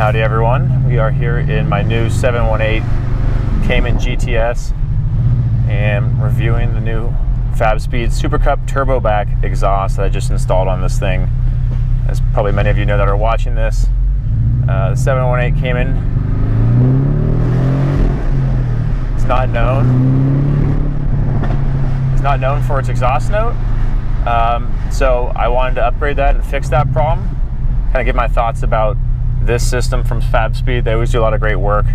Howdy everyone, we are here in my new 718 Cayman GTS and reviewing the new Fabspeed Supercup Turbo Back Exhaust that I just installed on this thing. As probably many of you know that are watching this, the 718 Cayman is not known for its exhaust note, so I wanted to upgrade that and fix that problem. Kind of give my thoughts about this system from Fabspeed. They always do a lot of great work,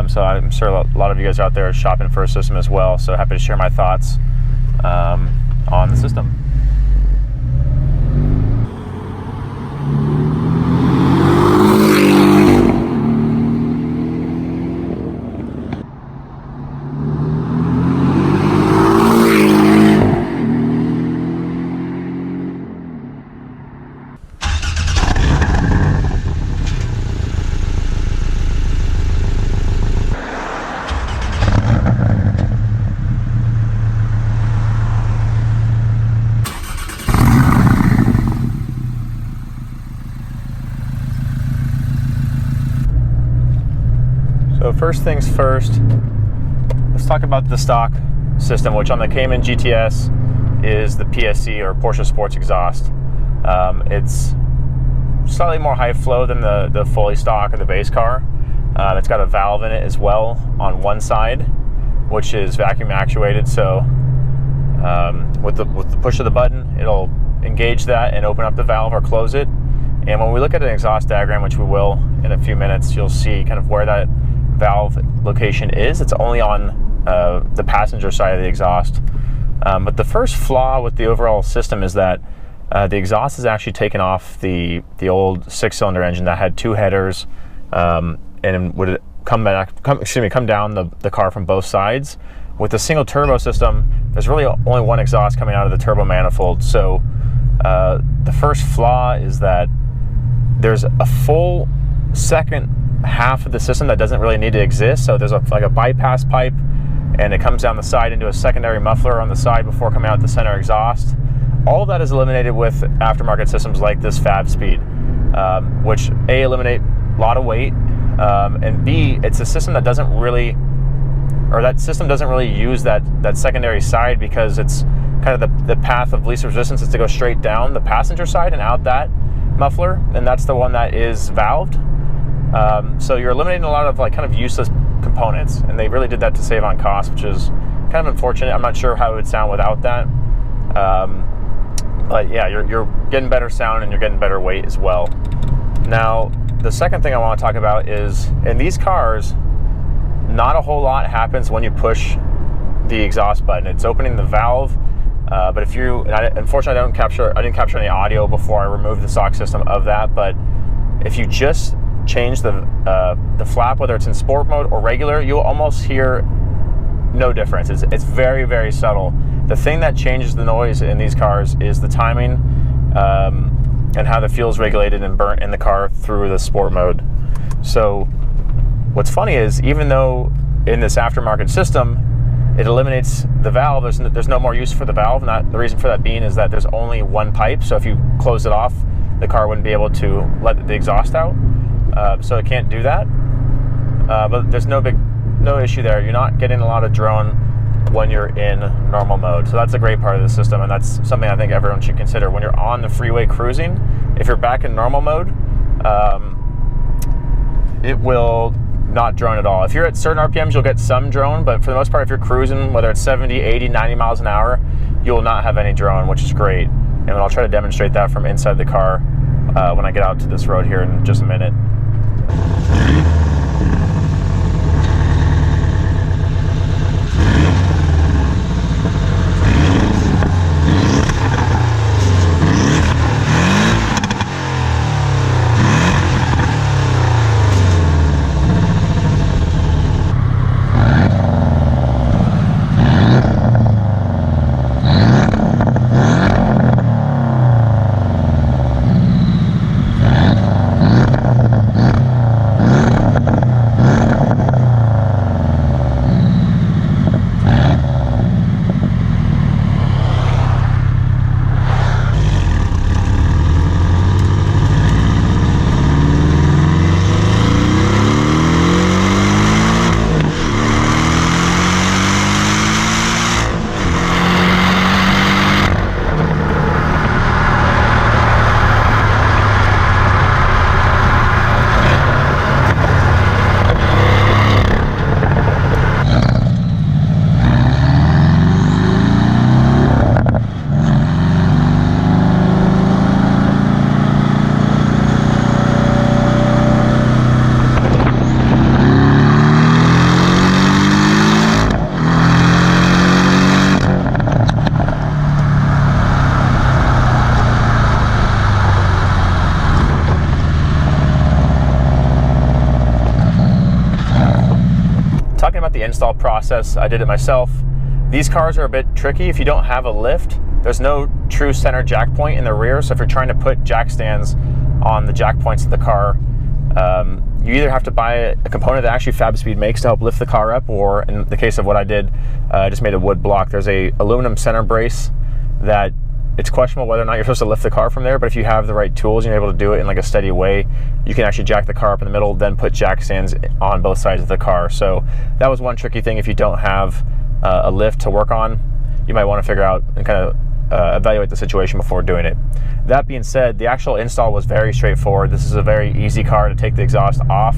so I'm sure a lot of you guys out there are shopping for a system as well, so happy to share my thoughts on the system. So first things first, let's talk about the stock system, which on the Cayman GTS is the PSE, or Porsche Sports Exhaust. It's slightly more high flow than the fully stock or the base car. It's got a valve in it as well on one side, which is vacuum actuated. So with the push of the button, it'll engage that and open up the valve or close it. And when we look at an exhaust diagram, which we will in a few minutes, you'll see kind of where that valve location is. It's only on the passenger side of the exhaust. But the first flaw with the overall system is that the exhaust is actually taken off the old 6-cylinder engine that had two headers, and would come down the car from both sides. With the single turbo system, there's really only one exhaust coming out of the turbo manifold. So the first flaw is that there's a full second half of the system that doesn't really need to exist. So there's like a bypass pipe, and it comes down the side into a secondary muffler on the side before coming out the center exhaust. All of that is eliminated with aftermarket systems like this Fabspeed, which A, eliminate a lot of weight, and B, it's a system that doesn't really use that secondary side, because it's kind of the path of least resistance is to go straight down the passenger side and out that muffler, and that's the one that is valved. So you're eliminating a lot of kind of useless components, and they really did that to save on cost, which is kind of unfortunate. I'm not sure how it would sound without that, but yeah, you're getting better sound and you're getting better weight as well. Now, the second thing I want to talk about is, in these cars, not a whole lot happens when you push the exhaust button. It's opening the valve, but if you, unfortunately I didn't capture any audio before I removed the stock system of that, but if you just change the flap, whether it's in sport mode or regular, you'll almost hear no difference. It's very, very subtle. The thing that changes the noise in these cars is the timing and how the fuel is regulated and burnt in the car through the sport mode. So what's funny is, even though in this aftermarket system it eliminates the valve, there's no more use for the valve, and the reason for that being is that there's only one pipe. So if you close it off, the car wouldn't be able to let the exhaust out. So it can't do that, but there's no issue there. You're not getting a lot of drone when you're in normal mode. So that's a great part of the system, and that's something I think everyone should consider when you're on the freeway cruising. If you're back in normal mode, it will not drone at all. If you're at certain RPMs, you'll get some drone, but for the most part, if you're cruising, whether it's 70, 80, 90 miles an hour, you will not have any drone, which is great. And I'll try to demonstrate that from inside the car when I get out to this road here in just a minute. talking about the install process, I did it myself. These cars are a bit tricky. If you don't have a lift, there's no true center jack point in the rear. So if you're trying to put jack stands on the jack points of the car, you either have to buy a component that actually Fabspeed makes to help lift the car up, or in the case of what I did, I just made a wood block. There's a aluminum center brace that it's questionable whether or not you're supposed to lift the car from there, but if you have the right tools and you're able to do it in like a steady way, you can actually jack the car up in the middle, then put jack stands on both sides of the car. So that was one tricky thing. If you don't have a lift to work on, you might want to figure out and kind of evaluate the situation before doing it. That being said, the actual install was very straightforward. This is a very easy car to take the exhaust off.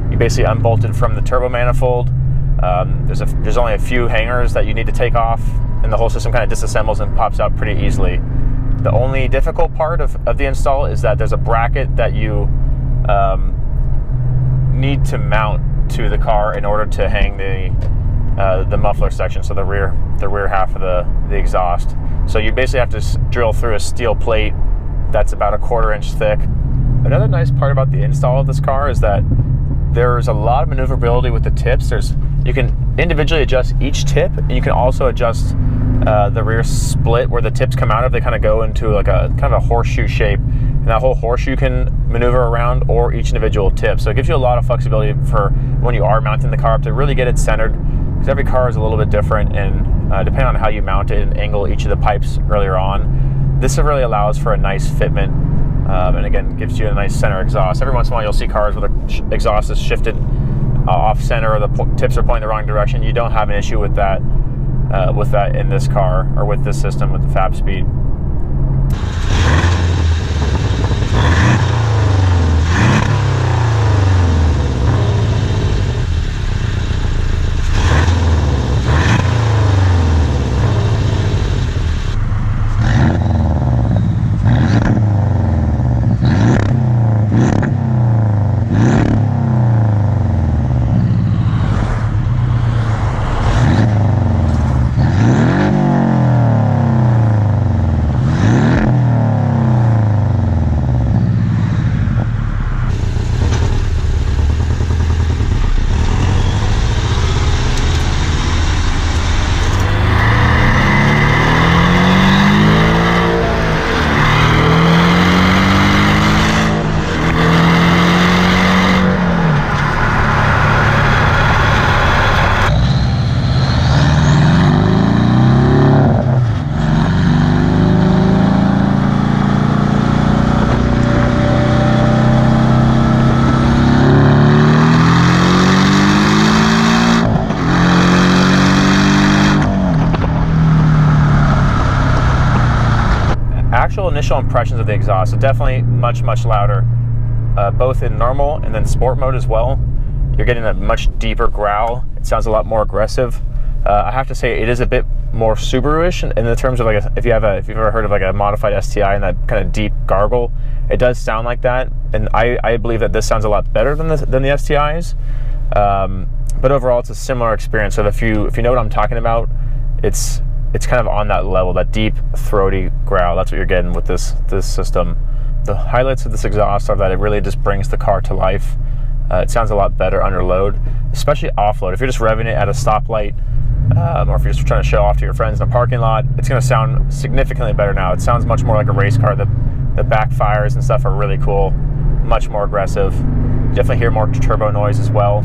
You basically unbolted from the turbo manifold. There's only a few hangers that you need to take off, and the whole system kind of disassembles and pops out pretty easily. The only difficult part of the install is that there's a bracket that you need to mount to the car in order to hang the muffler section, so the rear half of the exhaust. So you basically have to drill through a steel plate that's about a 1/4 inch thick. Another nice part about the install of this car is that there's a lot of maneuverability with the tips. You can individually adjust each tip, and you can also adjust the rear split where the tips come out of. They kind of go into like a kind of a horseshoe shape, and that whole horseshoe can maneuver around, or each individual tip. So it gives you a lot of flexibility for when you are mounting the car up to really get it centered, because every car is a little bit different, and depending on how you mount it and angle each of the pipes earlier on, this really allows for a nice fitment, and again, gives you a nice center exhaust. Every once in a while you'll see cars where the exhaust is shifted off center, or the tips are pointing the wrong direction. You don't have an issue with that in this car, or with this system with the Fabspeed. Actual initial impressions of the exhaust, so definitely much louder, both in normal and then sport mode as well. You're getting a much deeper growl. It sounds a lot more aggressive. I have to say it is a bit more Subaru-ish in the terms of like if you've ever heard of like a modified STI and that kind of deep gargle, it does sound like that. And I believe that this sounds a lot better than the STIs. But overall, it's a similar experience. So if you know what I'm talking about, it's kind of on that level, that deep, throaty growl. That's what you're getting with this system. The highlights of this exhaust are that it really just brings the car to life. It sounds a lot better under load, especially off-load. If you're just revving it at a stoplight, or if you're just trying to show off to your friends in a parking lot, it's going to sound significantly better now. It sounds much more like a race car. The backfires and stuff are really cool, much more aggressive. You definitely hear more turbo noise as well.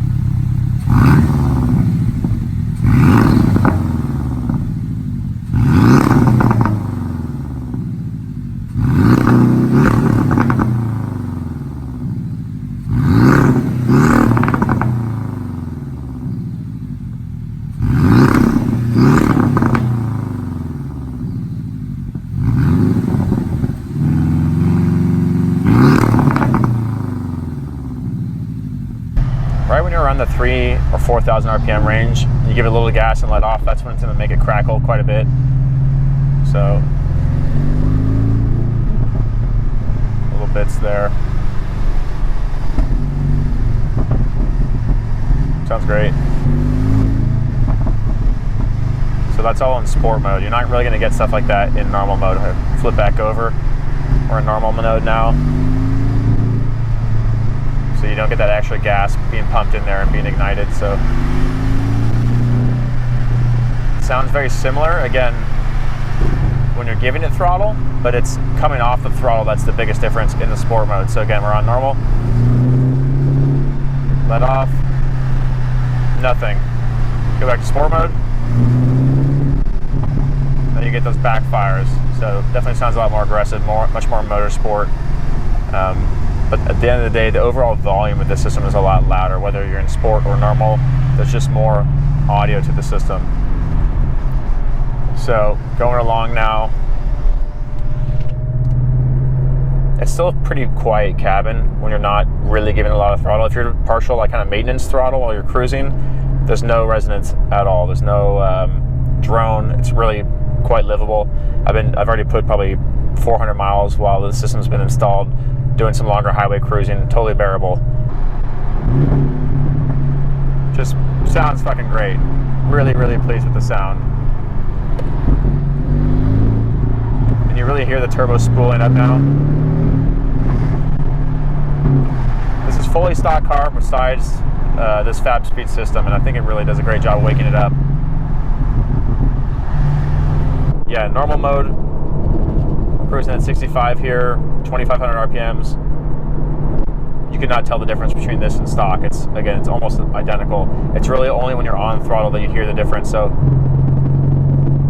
Right when you're around the 3,000 or 4,000 RPM range, you give it a little gas and let off, that's when it's going to make it crackle quite a bit. So, little bits there. Sounds great. So that's all in sport mode. You're not really going to get stuff like that in normal mode. Flip back over. We're in normal mode now. So you don't get that extra gas being pumped in there and being ignited. So sounds very similar, again, when you're giving it throttle, but it's coming off the throttle. That's the biggest difference in the sport mode. So again, we're on normal. Let off. Nothing. Go back to sport mode. Then you get those backfires. So definitely sounds a lot more aggressive, much more motorsport. But at the end of the day, the overall volume of the system is a lot louder. Whether you're in sport or normal, there's just more audio to the system. So going along now, it's still a pretty quiet cabin when you're not really giving a lot of throttle. If you're partial, like kind of maintenance throttle while you're cruising, there's no resonance at all. There's no drone. It's really quite livable. I've already put probably 400 miles while the system's been installed, doing some longer highway cruising, totally bearable. Just sounds fucking great. Really, really pleased with the sound. And you really hear the turbo spooling up now. This is fully stock carb besides this Fabspeed system, and I think it really does a great job of waking it up. Yeah, normal mode, cruising at 65 here, 2,500 RPMs. You cannot tell the difference between this and stock. It's almost identical. It's really only when you're on throttle that you hear the difference. So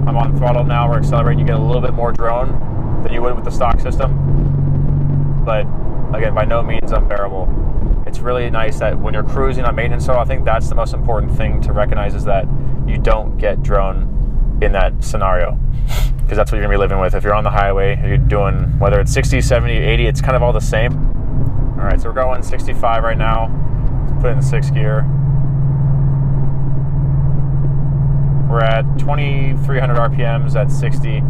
I'm on throttle now, we're accelerating, you get a little bit more drone than you would with the stock system. But again, by no means unbearable. It's really nice that when you're cruising on maintenance throttle, I think that's the most important thing to recognize, is that you don't get drone in that scenario, because that's what you're gonna be living with. If you're on the highway, you're doing, whether it's 60, 70, 80, it's kind of all the same. All right, so we're going 65 right now. Let's put it in 6th gear. We're at 2,300 RPMs at 60.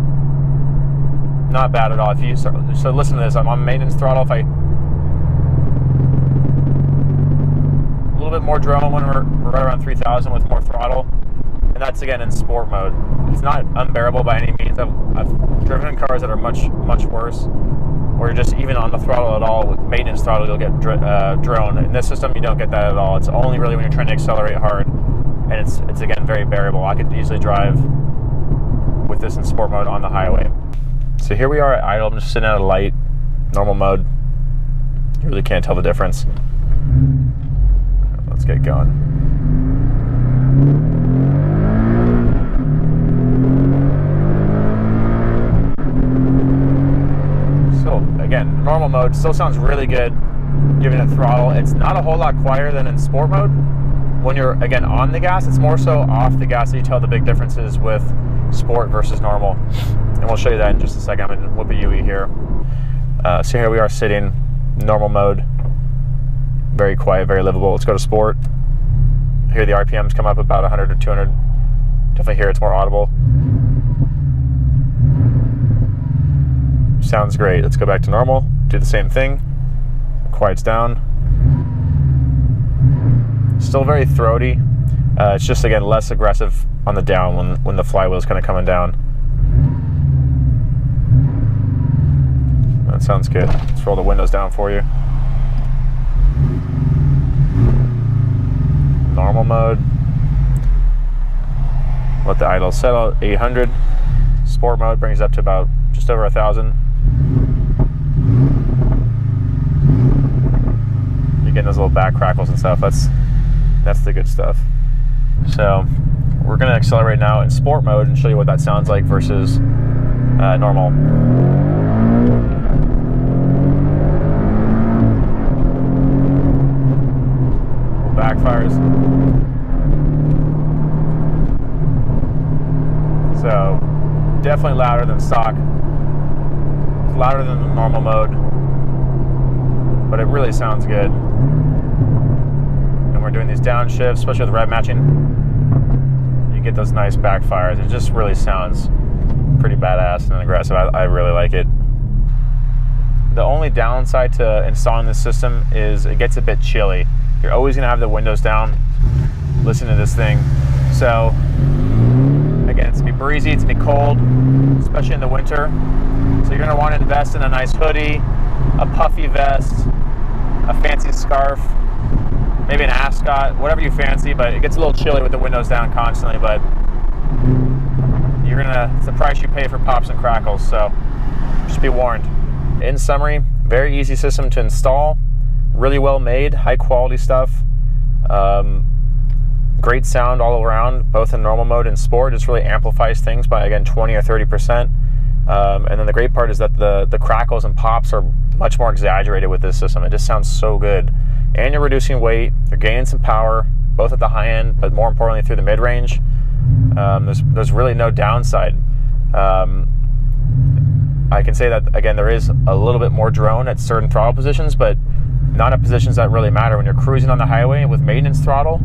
Not bad at all. If you start, so listen to this, I'm on maintenance throttle. If I, a little bit more drone when we're right around 3,000 with more throttle. And that's again in sport mode. It's not unbearable by any means. I've driven in cars that are much, much worse, or just even on the throttle at all. With maintenance throttle, you'll get drone. In this system, you don't get that at all. It's only really when you're trying to accelerate hard, and it's again very bearable. I could easily drive with this in sport mode on the highway. So here we are at idle. I'm just sitting at a light, normal mode. You really can't tell the difference. Let's get going. Again, normal mode still sounds really good, giving it throttle. It's not a whole lot quieter than in sport mode. When you're, again, on the gas, it's more so off the gas that you tell the big differences with sport versus normal. And we'll show you that in just a second. I'm in Whoopie UE here. So here we are sitting, normal mode. Very quiet, very livable. Let's go to sport. Here the RPMs come up about 100 or 200. Definitely hear it's more audible. Sounds great. Let's go back to normal. Do the same thing. Quiets down. Still very throaty. It's just, again, less aggressive on the down when the flywheel's kind of coming down. That sounds good. Let's roll the windows down for you. Normal mode. Let the idle settle at 800. Sport mode brings it up to about just over 1,000. You're getting those little back crackles and stuff. That's the good stuff. So we're going to accelerate now in sport mode and show you what that sounds like versus normal. Backfires. So definitely louder than stock. It's louder than the normal mode, but it really sounds good. And we're doing these downshifts, especially with rev matching. You get those nice backfires. It just really sounds pretty badass and aggressive. I really like it. The only downside to installing this system is it gets a bit chilly. You're always gonna have the windows down. Listen to this thing. So again, it's gonna be breezy, it's gonna be cold, especially in the winter. So you're gonna wanna invest in a nice hoodie, a puffy vest, a fancy scarf, maybe an ascot, whatever you fancy, but it gets a little chilly with the windows down constantly. But it's the price you pay for pops and crackles, so just be warned. In summary, very easy system to install, really well made, high quality stuff, great sound all around, both in normal mode and sport. Just really amplifies things by, again, 20 or 30%. And then the great part is that the crackles and pops are much more exaggerated with this system. It just sounds so good. And you're reducing weight, you're gaining some power, both at the high end, but more importantly through the mid-range. There's really no downside. I can say that, again, there is a little bit more drone at certain throttle positions, but not at positions that really matter. When you're cruising on the highway with maintenance throttle,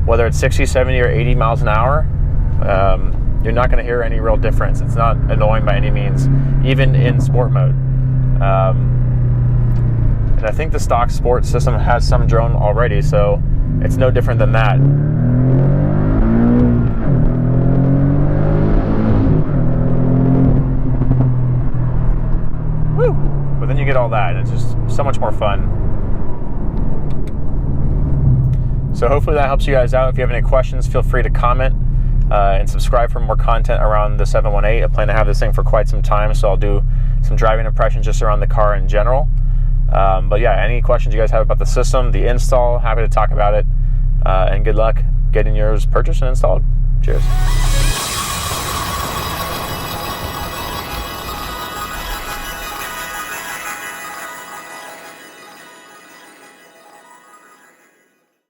whether it's 60, 70, or 80 miles an hour, you're not going to hear any real difference. It's not annoying by any means, even in sport mode. And I think the stock sport system has some drone already, so it's no different than that. Woo! But then you get all that, and it's just so much more fun. So hopefully that helps you guys out. If you have any questions, feel free to comment and subscribe for more content around the 718. I plan to have this thing for quite some time, so I'll do some driving impressions just around the car in general. But yeah, any questions you guys have about the system, the install, happy to talk about it. And good luck getting yours purchased and installed. Cheers.